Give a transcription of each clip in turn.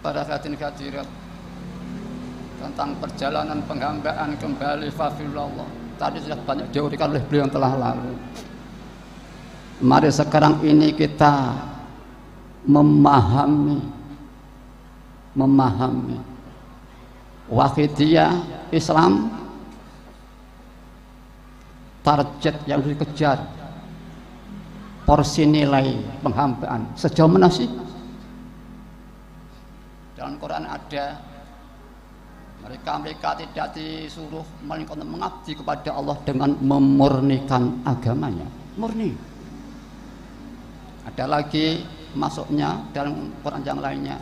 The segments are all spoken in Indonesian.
Para hadirin hadirat, tentang perjalanan penghambaan kembali fafillallah tadi sudah banyak diuraikan oleh beliau yang telah lalu. Mari sekarang ini kita memahami wahidiyah Islam, target yang dikejar, porsi nilai penghambaan sejauh mana sih? Dalam Quran ada, mereka tidak disuruh melainkan mengabdi kepada Allah dengan memurnikan agamanya, murni. Ada lagi masuknya dalam Quran yang lainnya,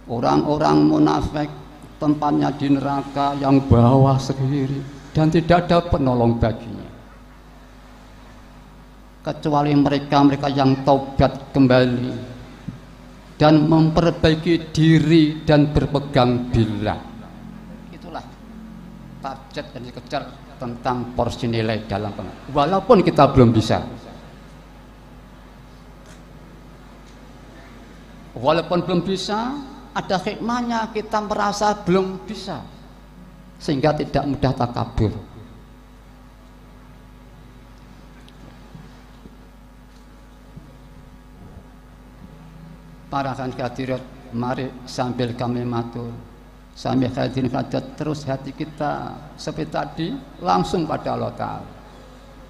orang-orang munafik tempatnya di neraka yang bawah sendiri dan tidak ada penolong baginya kecuali mereka yang taubat kembali dan memperbaiki diri dan berpegang billah. Itulah target yang dikejar tentang porsi nilai dalam penghambaan. Walaupun kita belum bisa, ada hikmahnya kita merasa belum bisa, sehingga tidak mudah takabur. Para hadirat, mari sambil kami matur, sambil hadirin hadirat, terus hati kita seperti tadi langsung pada Allah Ta'ala,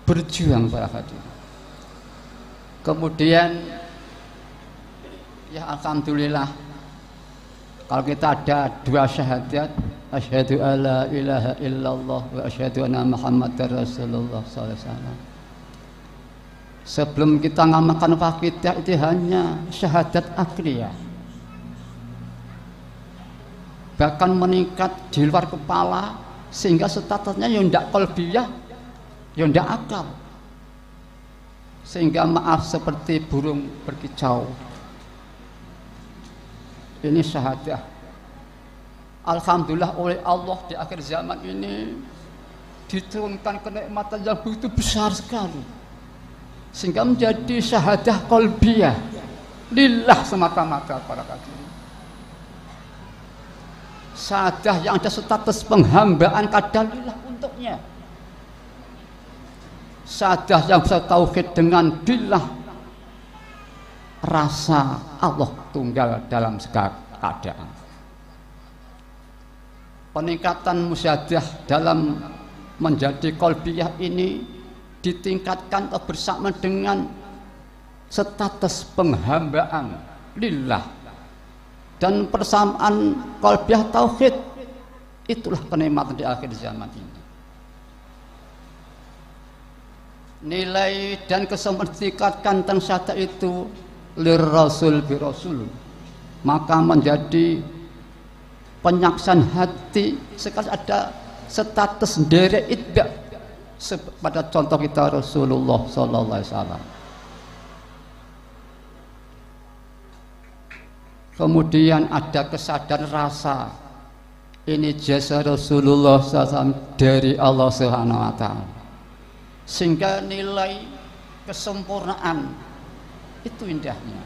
berjuang para hadirin. Kemudian ya alhamdulillah, kalau kita ada dua syahadat, asyhadu alla ilaha illallah wa asyhadu anna muhammadar rasulullah sallallahu alaihi wasallam. Sebelum kita ngamalkan fakidah itu hanya syahadat akliyah, bahkan meningkat di luar kepala sehingga statusnya yang tidak qalbiyah, yang tidak akal, sehingga maaf seperti burung berkicau. Ini syahadah. Alhamdulillah oleh Allah di akhir zaman ini diturunkan kenikmatan yang begitu besar sekali, sehingga menjadi syahadah qalbiyah lillah semata-mata para hadirin. Syahadah yang ada status penghambaan kadalillah untuknya. Syahadah yang bisa tauhid dengan billah, rasa Allah tunggal dalam segala keadaan. Peningkatan musyahadah dalam menjadi qalbiyah ini ditingkatkan bersama dengan status penghambaan lillah dan persamaan qalbiyah tauhid. Itulah kenikmatan di akhir zaman ini. Nilai dan kesempurnaan ditingkatkan tentang syahadat itu lirrasul birasul, maka menjadi penyaksian hati. Sekarang ada status derek itba pada contoh kita Rasulullah sallallahu alaihi wasallam. Kemudian ada kesadaran rasa ini jasa Rasulullah SAW dari Allah Subhanahu wa Ta'ala, sehingga nilai kesempurnaan itu indahnya.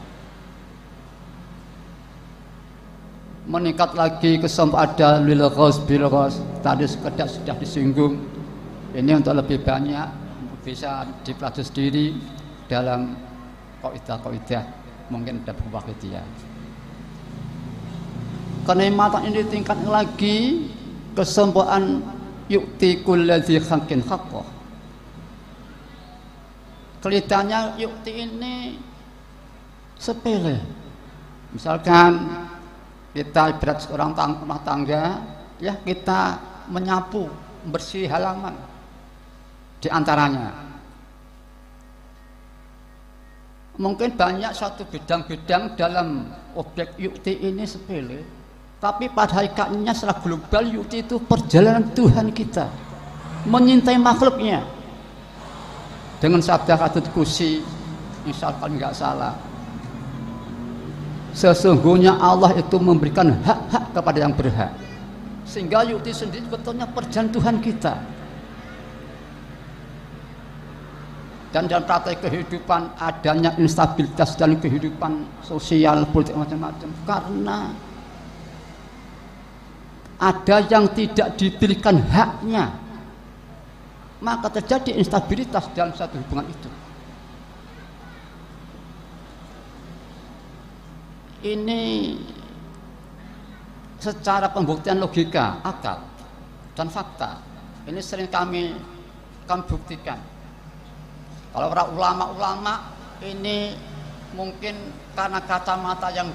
Meningkat lagi kesempurnaan lil ghos bil ghos, tadi sekedar sudah disinggung. Ini untuk lebih banyak bisa dipelajari sendiri dalam kaidah-kaidah, mungkin ada beberapa kaidah. Kenikmatan ini tingkat lagi kesempurnaan yukti kulladzi haqqin haqqah. Kelihatannya yukti ini sepele. Misalkan kita berat seorang rumah tangga, ya kita menyapu, bersih halaman. Di antaranya mungkin banyak satu bidang-bidang dalam objek yukti ini sepele, tapi pada hakikatnya secara global yukti itu perjalanan Tuhan kita menyintai makhluknya. Dengan sabda Hadits Qudsi, insya Allah nggak salah, sesungguhnya Allah itu memberikan hak-hak kepada yang berhak, sehingga yukti sendiri betulnya perjalanan Tuhan kita. dan dalam praktek kehidupan adanya instabilitas dalam kehidupan sosial, politik macam-macam, karena ada yang tidak diberikan haknya, maka terjadi instabilitas dalam satu hubungan itu. Ini secara pembuktian logika, akal, dan fakta. Ini sering kami buktikan. Kalau para ulama-ulama ini mungkin karena kacamata yang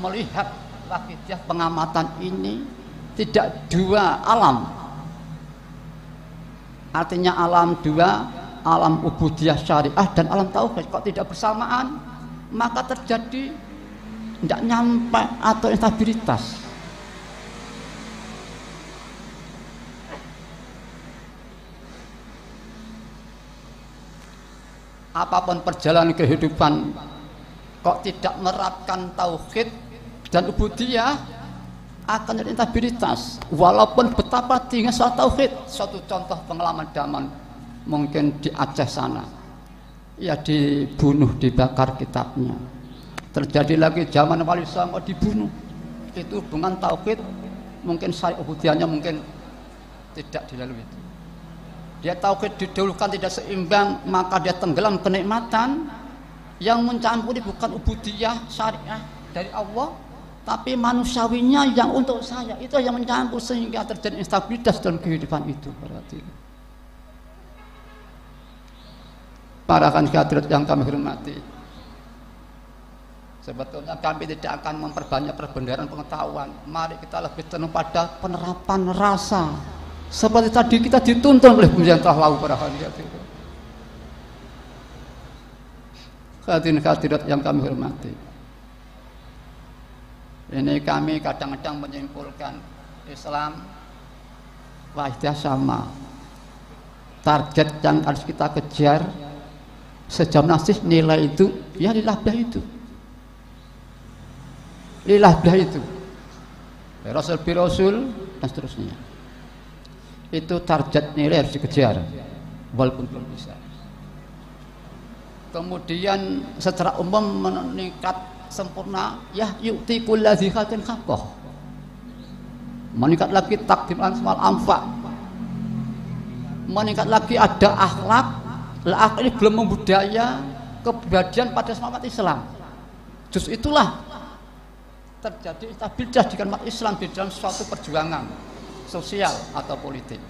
melihat wakidiyah pengamatan ini tidak dua alam. Artinya alam dua, alam ubudiyah syariah dan alam tauhid kok tidak bersamaan, maka terjadi tidak nyampe atau instabilitas. Apapun perjalanan kehidupan kok tidak menerapkan tauhid dan ubudiyah, akan ada instabilitas. Walaupun betapa tinggi soal tauhid. Suatu contoh pengalaman zaman mungkin di Aceh sana, ya dibunuh, dibakar kitabnya. Terjadi lagi zaman Wali Songo dibunuh. Itu hubungan tauhid mungkin syariah ubudiyahnya mungkin tidak dilalui. Dia tauhid didahulukan tidak seimbang, maka dia tenggelam kenikmatan. Yang mencampuri bukan ubudiyah syariah dari Allah, tapi manusiawinya yang untuk saya, itu yang mencampur sehingga terjadi instabilitas dalam kehidupan itu. Berarti para hadirat yang kami hormati, sebetulnya kami tidak akan memperbanyak perbendaharaan pengetahuan. Mari kita lebih tenang pada penerapan rasa. Seperti tadi kita dituntun oleh pemerintah lalu para hadirat yang kami hormati. Ini kami kadang-kadang menyimpulkan Islam wahidiyah sama. Target yang harus kita kejar sejauh nasih nilai itu, ya lillah itu. Lillah itu. Rasul bi Rasul dan seterusnya. Itu target nilai harus dikejar walaupun belum bisa. Kemudian secara umum meningkat sempurna, ya yu'ti kulladzi khatin haqqah. Meningkat lagi takdim asmal anfa. Meningkat lagi ada akhlak. Akhlak ini belum membudaya kepribadian pada umat Islam. Justru itulah terjadi instabilitas di umat Islam di dalam suatu perjuangan sosial atau politik.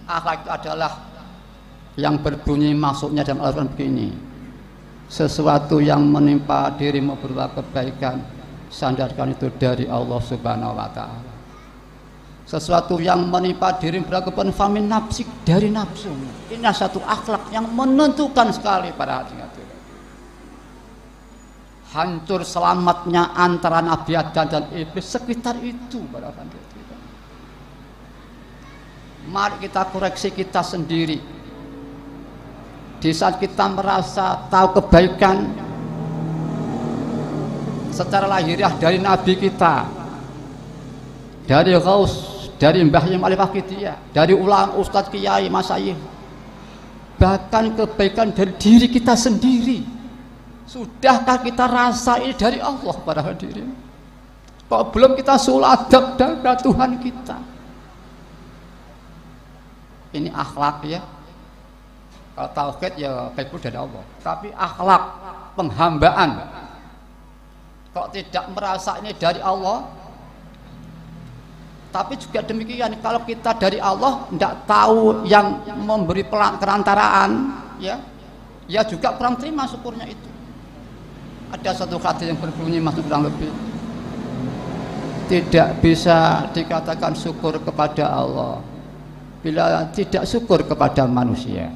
Akhlak itu adalah yang berbunyi masuknya dalam Al-Quran begini: sesuatu yang menimpa dirimu berupa kebaikan, sandarkan itu dari Allah Subhanahu wa Ta'ala. Sesuatu yang menimpa dirimu berupa kebaikan, famin nafsik, dari nafsu. Ini satu akhlak yang menentukan sekali para hadirin. Hancur selamatnya antara Nabi Adam dan iblis sekitar itu para hadirin. Mari kita koreksi kita sendiri. Di saat kita merasa tahu kebaikan secara lahiriah dari Nabi kita, dari Ghaus, dari Mbah Yim Al-Waqidiyah, dari ulama, ustadz, kiai, masyayikh, bahkan kebaikan dari diri kita sendiri, sudahkah kita rasa ini dari Allah para hadirin? Kok belum kita suladab dari Tuhan kita? Ini akhlak ya. Kalau tauhid ya baik dari Allah, tapi akhlak penghambaan kok tidak merasa ini dari Allah. Tapi juga demikian, kalau kita dari Allah tidak tahu yang memberi perantaraan, ya juga kurang terima syukurnya itu. Ada satu kata yang berbunyi masuk kurang lebih, tidak bisa dikatakan syukur kepada Allah bila tidak syukur kepada manusia.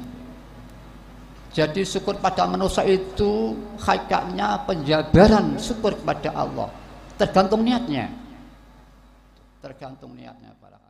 Jadi syukur pada manusia itu hakikatnya penjabaran syukur kepada Allah. Tergantung niatnya. Tergantung niatnya para